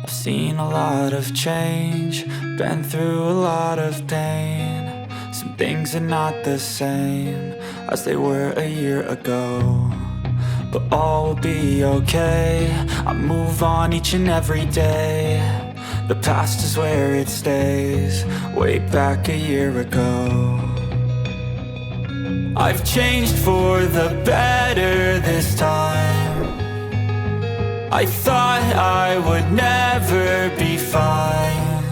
I've seen a lot of change, been through a lot of pain. Some things are not the same as they were a year ago, but all will be okay. I move on each and every day. The past is where it stays, way back a year ago. I've changed for the better this time. I thought I would never be fine.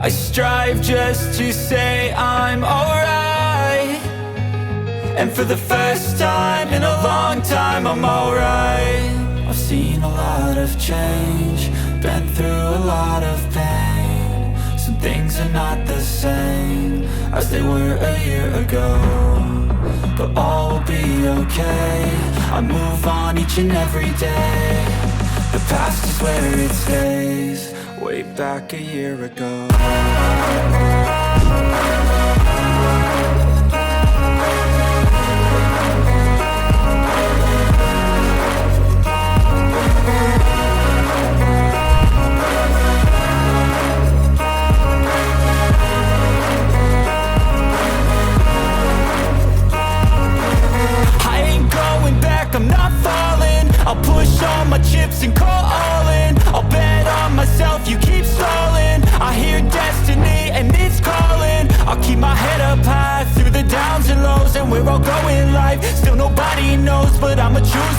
I strive just to say I'm alright, and for the first time in a long time I'm alright. I've seen a lot of change, been through a lot of pain. Some things are not the same as they were a year ago, but all will be okay. I move on each and every day. The past is where it stays, way back a year ago.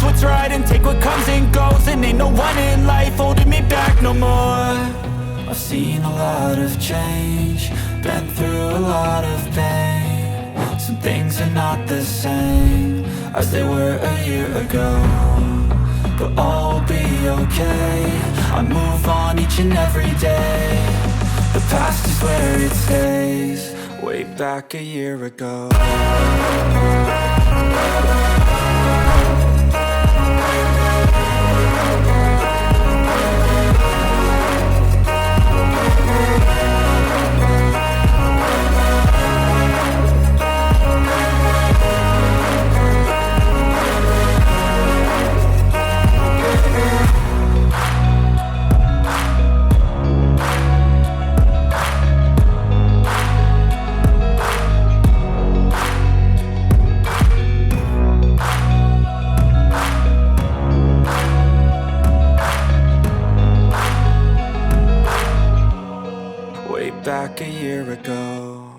what's right and take what comes and goes. And ain't no one in life holding me back no more. I've seen a lot of change, been through a lot of pain. Some things are not the same as they were a year ago, but all will be okay. I move on each and every day. The past is where it stays. Way back a year ago. Back a year ago.